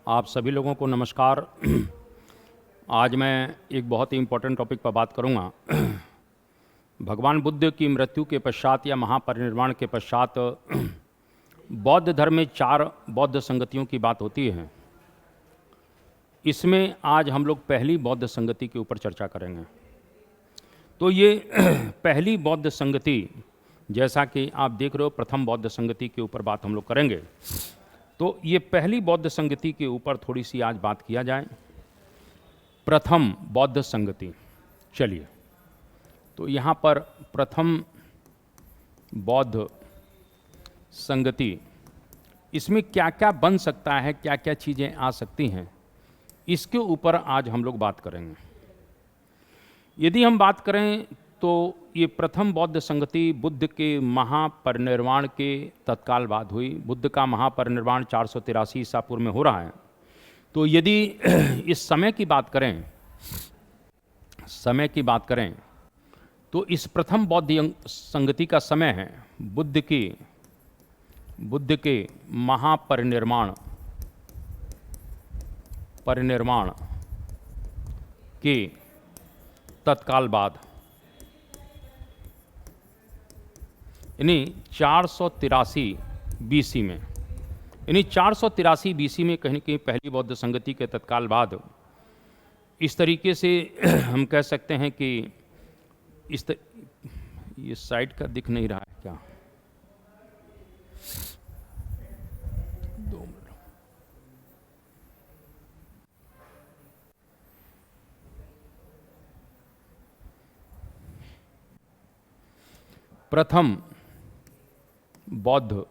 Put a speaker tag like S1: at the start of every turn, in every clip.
S1: आप सभी लोगों को नमस्कार। आज मैं एक बहुत ही इम्पोर्टेंट टॉपिक पर बात करूंगा। भगवान बुद्ध की मृत्यु के पश्चात या महापरिनिर्वाण के पश्चात बौद्ध धर्म में 4 बौद्ध संगतियों की बात होती है। इसमें आज हम लोग पहली बौद्ध संगति के ऊपर चर्चा करेंगे। तो ये पहली बौद्ध संगति, जैसा कि आप देख रहे हो, प्रथम बौद्ध संगति के ऊपर बात हम लोग करेंगे। तो ये पहली बौद्ध संगति के ऊपर थोड़ी सी आज बात किया जाए। प्रथम बौद्ध संगति, चलिए। तो यहाँ पर प्रथम बौद्ध संगति, इसमें क्या क्या बन सकता है, क्या क्या चीज़ें आ सकती हैं, इसके ऊपर आज हम लोग बात करेंगे। यदि हम बात करें तो ये प्रथम बौद्ध संगति बुद्ध के महापरिनिर्वाण के तत्काल बाद हुई। बुद्ध का महापरिनिर्वाण 483 ईसा पूर्व में हो रहा है। तो यदि इस समय की बात करें तो इस प्रथम बौद्ध संगति का समय है बुद्ध के महापरिनिर्वाण के तत्काल बाद, यानी 483 बीसी में, यानी 483 बीसी में कहीं न कहीं पहली बौद्ध संगति के तत्काल बाद, इस तरीके से हम कह सकते हैं कि ये साइड का दिख नहीं रहा है क्या? 2 मिनट। प्रथम बौद्ध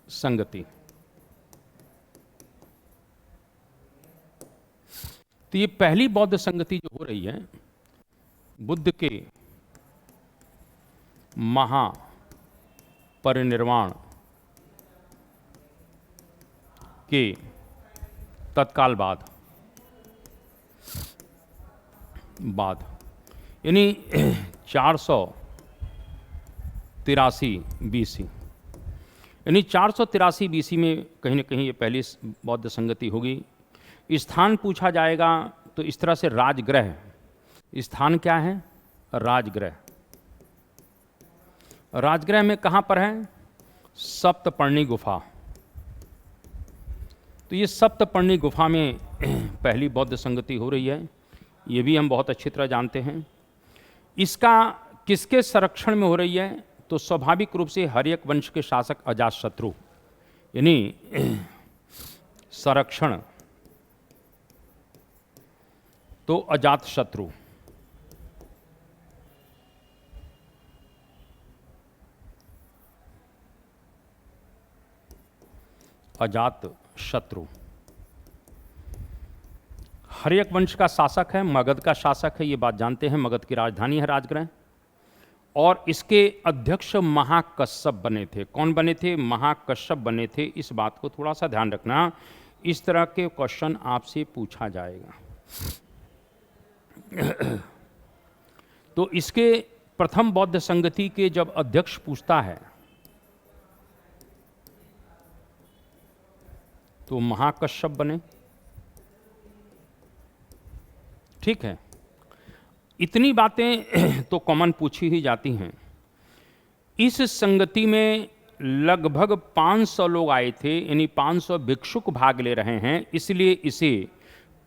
S1: संगति, तो ये पहली बौद्ध संगति जो हो रही है बुद्ध के महापरिनिर्वाण के तत्काल बाद यानी 483 बीसी, यानी 483 बीसी में कहीं न कहीं ये पहली बौद्ध संगति होगी। स्थान पूछा जाएगा तो इस तरह से राजगृह, स्थान क्या है? राजगृह। राजगृह में कहाँ पर है? सप्तपर्णी गुफा। तो ये सप्तपर्णी गुफा में पहली बौद्ध संगति हो रही है, ये भी हम बहुत अच्छी तरह जानते हैं। इसका किसके संरक्षण में हो रही है? तो स्वाभाविक रूप से हर्यक वंश के शासक अजातशत्रु, यानी संरक्षण तो अजातशत्रु। अजातशत्रु हर्यक वंश का शासक है, मगध का शासक है, ये बात जानते हैं। मगध की राजधानी है राजगृह, और इसके अध्यक्ष महाकश्यप बने थे। कौन बने थे? महाकश्यप बने थे। इस बात को थोड़ा सा ध्यान रखना, इस तरह के क्वेश्चन आपसे पूछा जाएगा। तो इसके प्रथम बौद्ध संगति के जब अध्यक्ष पूछता है तो महाकश्यप बने, ठीक है। इतनी बातें तो कॉमन पूछी ही जाती हैं। इस संगति में लगभग 500 लोग आए थे, यानी 500 भिक्षुक भाग ले रहे हैं, इसलिए इसे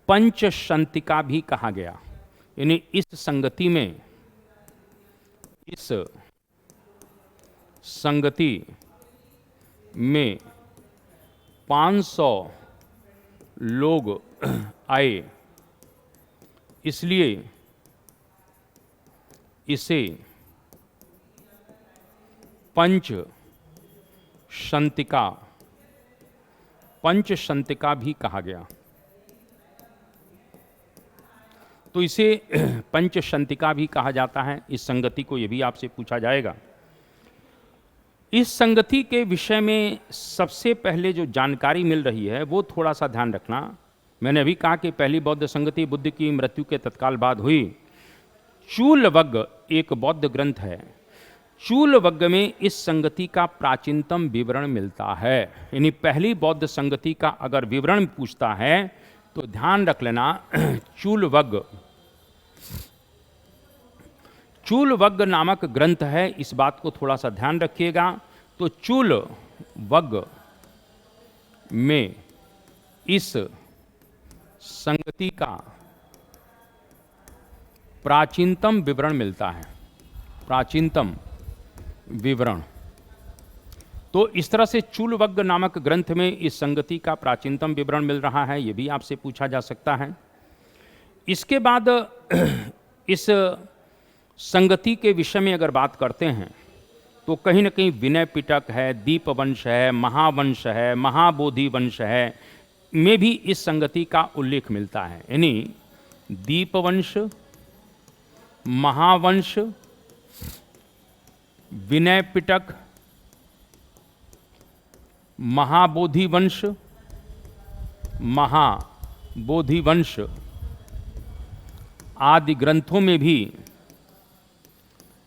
S1: पंचशंतिका भी कहा गया। यानी इस संगति में 500 लोग आए, इसलिए इसे पंचशंतिका भी कहा गया। तो इसे पंचशंतिका भी कहा जाता है इस संगति को, ये भी आपसे पूछा जाएगा। इस संगति के विषय में सबसे पहले जो जानकारी मिल रही है वो थोड़ा सा ध्यान रखना। मैंने अभी कहा कि पहली बौद्ध संगति बुद्ध की मृत्यु के तत्काल बाद हुई। चूलवग्ग एक बौद्ध ग्रंथ है। चूलवग्ग में इस संगति का प्राचीनतम विवरण मिलता है। यानी पहली बौद्ध संगति का अगर विवरण पूछता है तो ध्यान रख लेना, चूलवग्ग, चूलवग्ग नामक ग्रंथ है, इस बात को थोड़ा सा ध्यान रखिएगा। तो चूलवग्ग में इस संगति का प्राचीनतम विवरण मिलता है, प्राचीनतम विवरण। तो इस तरह से चूलवग्ग नामक ग्रंथ में इस संगति का प्राचीनतम विवरण मिल रहा है, ये भी आपसे पूछा जा सकता है। इसके बाद इस संगति के विषय में अगर बात करते हैं तो कहीं न कहीं विनय पिटक है, दीपवंश है, महावंश है, महाबोधि वंश है, में भी इस संगति का उल्लेख मिलता है। यानी दीपवंश, महावंश, विनय पिटक, महाबोधि वंश, महाबोधि वंश आदि ग्रंथों में भी,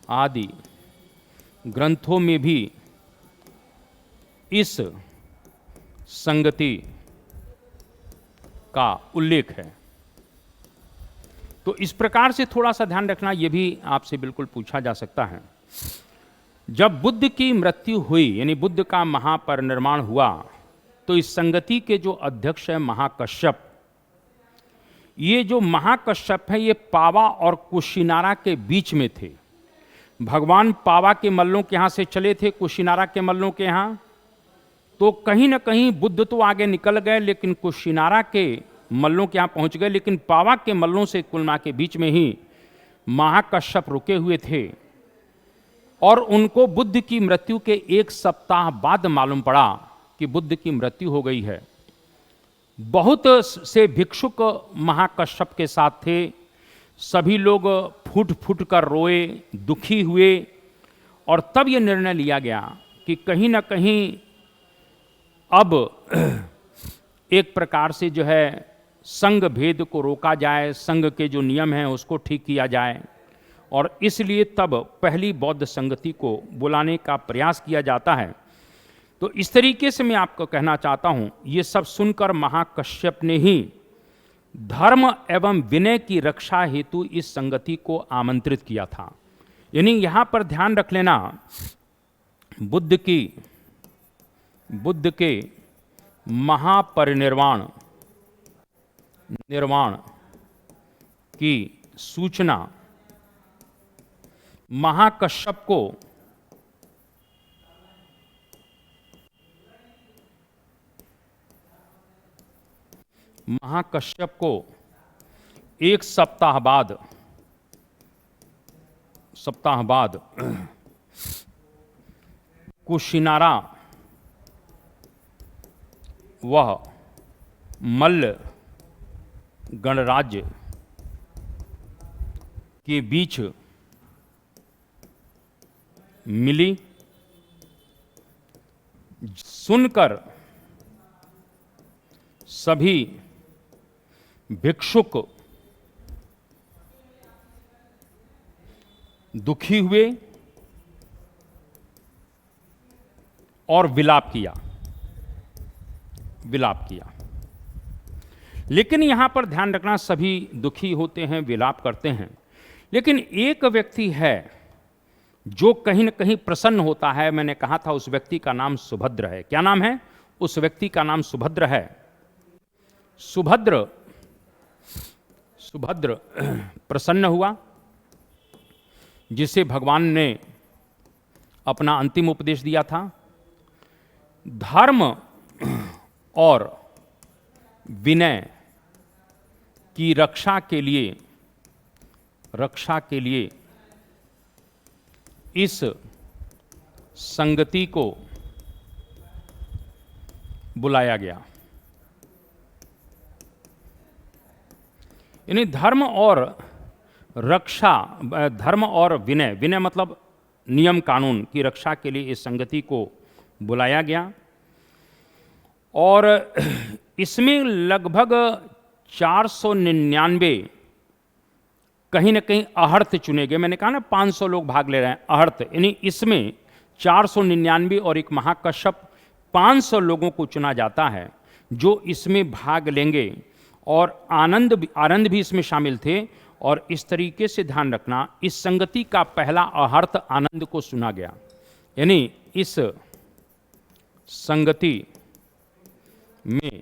S1: आदि ग्रंथों में भी इस संगति का उल्लेख है। तो इस प्रकार से थोड़ा सा ध्यान रखना, यह भी आपसे बिल्कुल पूछा जा सकता है। जब बुद्ध की मृत्यु हुई, यानी बुद्ध का महापरिनिर्वाण हुआ, तो इस संगति के जो अध्यक्ष है महाकश्यप, ये जो महाकश्यप है ये पावा और कुशिनारा के बीच में थे। भगवान पावा के मल्लों के यहाँ से चले थे कुशिनारा के मल्लों के यहाँ, तो कहीं ना कहीं बुद्ध तो आगे निकल गए लेकिन कुशिनारा के मल्लों के यहाँ पहुँच गए, लेकिन पावा के मल्लों से कुलमा के बीच में ही महाकश्यप रुके हुए थे। और उनको बुद्ध की मृत्यु के 1 सप्ताह बाद मालूम पड़ा कि बुद्ध की मृत्यु हो गई है। बहुत से भिक्षुक महाकश्यप के साथ थे, सभी लोग फूट फूट कर रोए, दुखी हुए, और तब ये निर्णय लिया गया कि कहीं ना कहीं अब एक प्रकार से जो है संघ भेद को रोका जाए, संघ के जो नियम हैं उसको ठीक किया जाए, और इसलिए तब पहली बौद्ध संगति को बुलाने का प्रयास किया जाता है। तो इस तरीके से मैं आपको कहना चाहता हूँ, ये सब सुनकर महाकश्यप ने ही धर्म एवं विनय की रक्षा हेतु इस संगति को आमंत्रित किया था। यानी यहाँ पर ध्यान रख लेना, बुद्ध के महापरिनिर्वाण की सूचना महाकश्यप को 1 सप्ताह बाद कुशिनारा वह मल्ल गणराज्य के बीच मिली। सुनकर सभी भिक्षुक दुखी हुए और विलाप किया। लेकिन यहां पर ध्यान रखना, सभी दुखी होते हैं, विलाप करते हैं, लेकिन एक व्यक्ति है जो कहीं न कहीं प्रसन्न होता है। मैंने कहा था उस व्यक्ति का नाम सुभद्र है। क्या नाम है? उस व्यक्ति का नाम सुभद्र है। सुभद्र प्रसन्न हुआ, जिसे भगवान ने अपना अंतिम उपदेश दिया था। धर्म और विनय की रक्षा के लिए इस संगति को बुलाया गया। यानी धर्म और विनय मतलब नियम कानून की रक्षा के लिए इस संगति को बुलाया गया। और इसमें लगभग 499 कहीं ना कहीं अहर्त चुने गए। मैंने कहा ना 500 लोग भाग ले रहे हैं, अहर्त यानी इसमें 499 और एक महाकश्यप 500 लोगों को चुना जाता है जो इसमें भाग लेंगे। और आनंद भी इसमें शामिल थे। और इस तरीके से ध्यान रखना, इस संगति का पहला अहर्त आनंद को सुना गया, यानी इस संगति में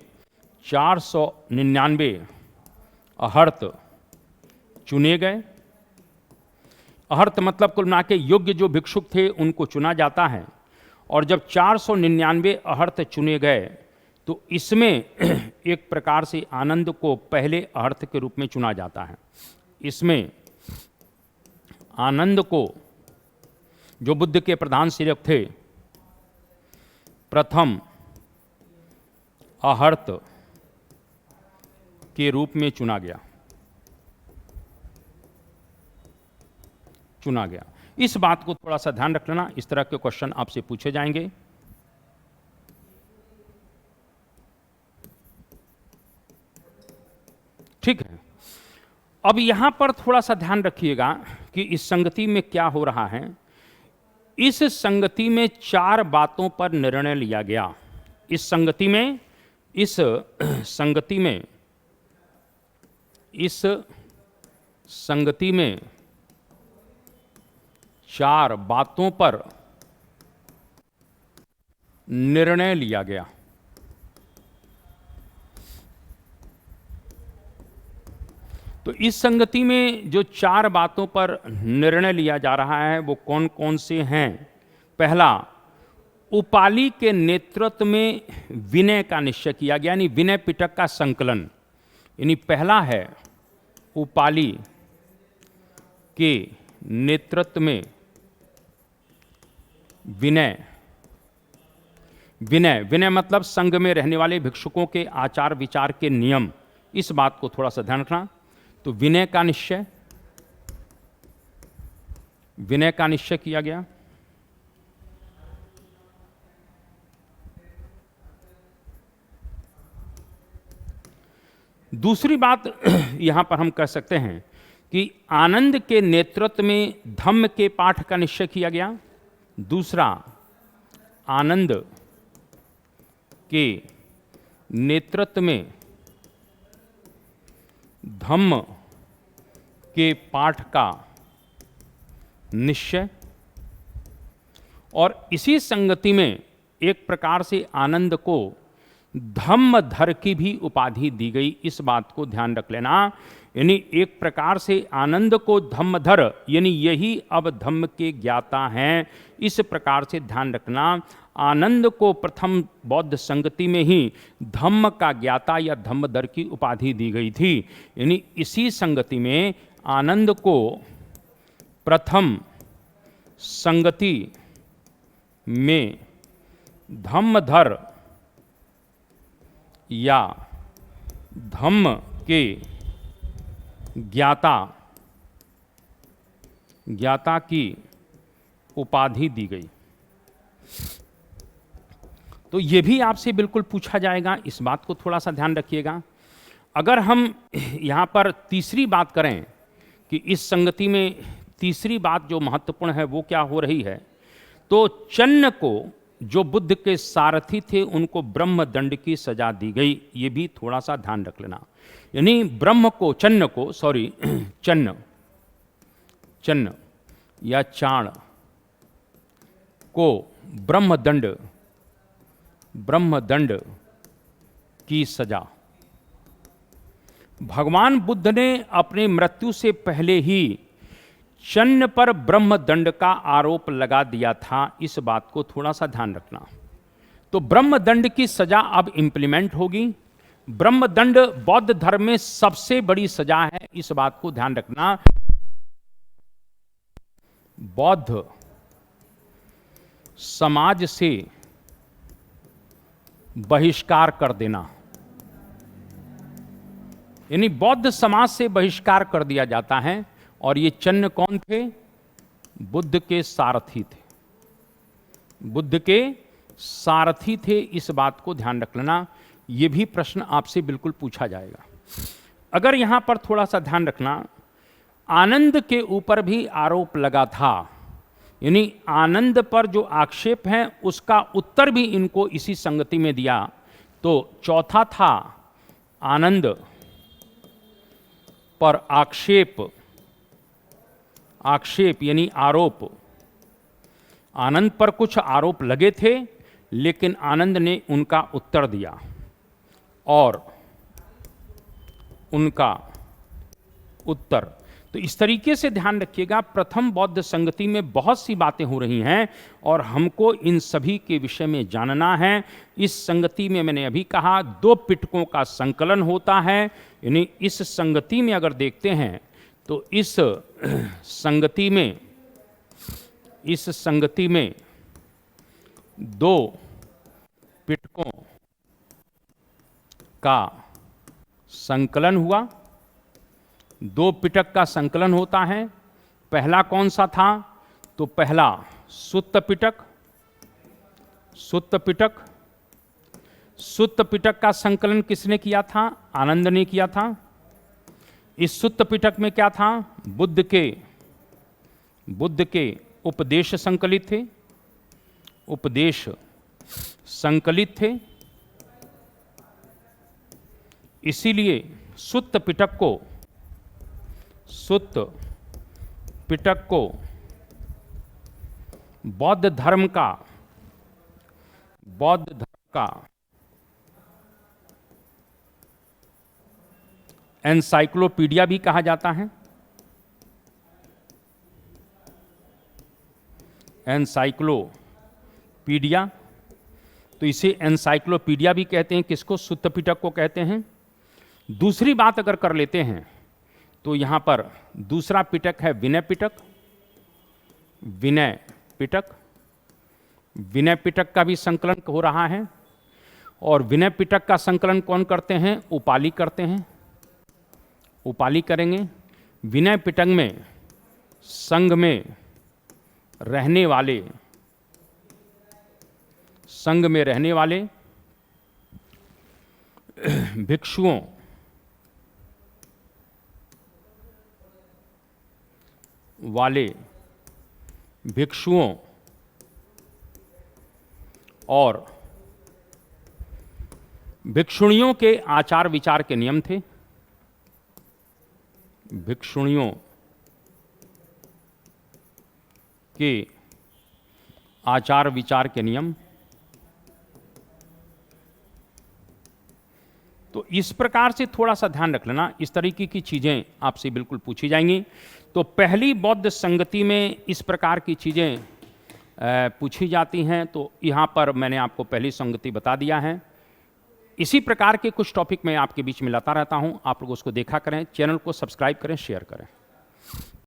S1: 499 अहर्त चुने गए। अहर्त मतलब कुल मिला के योग्य जो भिक्षुक थे उनको चुना जाता है। और जब 499 अहर्त चुने गए तो इसमें एक प्रकार से आनंद को पहले अहर्त के रूप में चुना जाता है। इसमें आनंद को, जो बुद्ध के प्रधान सेवक थे, प्रथम अहर्त के रूप में चुना गया। इस बात को थोड़ा सा ध्यान रख लेना, इस तरह के क्वेश्चन आपसे पूछे जाएंगे। ठीक है, अब यहां पर थोड़ा सा ध्यान रखिएगा कि इस संगति में क्या हो रहा है। इस संगति में 4 बातों पर निर्णय लिया गया। इस संगति में 4 बातों पर निर्णय लिया गया। तो इस संगति में जो 4 बातों पर निर्णय लिया जा रहा है वो कौन कौन से हैं। पहला, उपाली के नेतृत्व में विनय का निश्चय किया गया, यानी विनय पिटक का संकलन। यानी पहला है उपाली के नेतृत्व में विनय मतलब संघ में रहने वाले भिक्षुकों के आचार विचार के नियम। इस बात को थोड़ा सा ध्यान रखना। तो विनय का निश्चय किया गया। दूसरी बात यहां पर हम कह सकते हैं कि आनंद के नेतृत्व में धम्म के पाठ का निश्चय किया गया। दूसरा, आनंद के नेतृत्व में धम्म के पाठ का निश्चय। और इसी संगति में एक प्रकार से आनंद को धम्मधर की भी उपाधि दी गई। इस बात को ध्यान रख लेना। यानी एक प्रकार से आनंद को धम्मधर, यानी यही अब धम्म के ज्ञाता हैं, इस प्रकार से ध्यान रखना। आनंद को प्रथम बौद्ध संगति में ही धम्म का ज्ञाता या धम्मधर की उपाधि दी गई थी। यानी इसी संगति में आनंद को प्रथम संगति में धम्मधर या धम्म के ज्ञाता की उपाधि दी गई। तो ये भी आपसे बिल्कुल पूछा जाएगा, इस बात को थोड़ा सा ध्यान रखिएगा। अगर हम यहाँ पर तीसरी बात करें कि इस संगति में तीसरी बात जो महत्वपूर्ण है वो क्या हो रही है, तो चन्न को, जो बुद्ध के सारथी थे, उनको ब्रह्मदंड की सजा दी गई। ये भी थोड़ा सा ध्यान रख लेना। यानी चन्न या चाण को ब्रह्मदंड की सजा। भगवान बुद्ध ने अपनी मृत्यु से पहले ही चन्न पर ब्रह्मदंड का आरोप लगा दिया था। इस बात को थोड़ा सा ध्यान रखना। तो ब्रह्मदंड की सजा अब इंप्लीमेंट होगी। ब्रह्मदंड बौद्ध धर्म में सबसे बड़ी सजा है, इस बात को ध्यान रखना। बौद्ध समाज से बहिष्कार कर देना, यानी बौद्ध समाज से बहिष्कार कर दिया जाता है। और ये चन्न कौन थे? बुद्ध के सारथी थे। बुद्ध के सारथी थे, इस बात को ध्यान रख लेना। ये भी प्रश्न आपसे बिल्कुल पूछा जाएगा। अगर यहां पर थोड़ा सा ध्यान रखना, आनंद के ऊपर भी आरोप लगा था, यानी आनंद पर जो आक्षेप है उसका उत्तर भी इनको इसी संगति में दिया। तो चौथा था आनंद पर आक्षेप यानी आरोप। आनंद पर कुछ आरोप लगे थे, लेकिन आनंद ने उनका उत्तर दिया और उनका उत्तर। तो इस तरीके से ध्यान रखिएगा, प्रथम बौद्ध संगति में बहुत सी बातें हो रही हैं और हमको इन सभी के विषय में जानना है। इस संगति में मैंने अभी कहा 2 पिटकों का संकलन होता है, यानी इस संगति में अगर देखते हैं तो इस संगति में 2 पिटकों का संकलन हुआ। 2 पिटक का संकलन होता है। पहला कौन सा था? तो पहला सुत्त पिटक का संकलन किसने किया था? आनंद ने किया था। इस सुत्त पिटक में क्या था? बुद्ध के उपदेश संकलित थे। इसीलिए सुत्त पिटक को बौद्ध धर्म का एनसाइक्लोपीडिया भी कहा जाता है। एनसाइक्लोपीडिया, तो इसे एनसाइक्लोपीडिया भी कहते हैं। किसको? सुत्त पिटक को कहते हैं। दूसरी बात अगर कर लेते हैं तो यहां पर दूसरा पिटक है विनय पिटक का भी संकलन हो रहा है। और विनय पिटक का संकलन कौन करते हैं? उपाली करते हैं। उपाली करेंगे। विनय पिटक में संघ में रहने वाले भिक्षुओं और भिक्षुणियों के आचार विचार के नियम थे। भिक्षुणियों के आचार विचार के नियम। तो इस प्रकार से थोड़ा सा ध्यान रख लेना, इस तरीके की चीज़ें आपसे बिल्कुल पूछी जाएंगी। तो पहली बौद्ध संगति में इस प्रकार की चीज़ें पूछी जाती हैं। तो यहाँ पर मैंने आपको पहली संगति बता दिया है। इसी प्रकार के कुछ टॉपिक मैं आपके बीच में लाता रहता हूँ। आप लोग उसको देखा करें, चैनल को सब्सक्राइब करें, शेयर करें।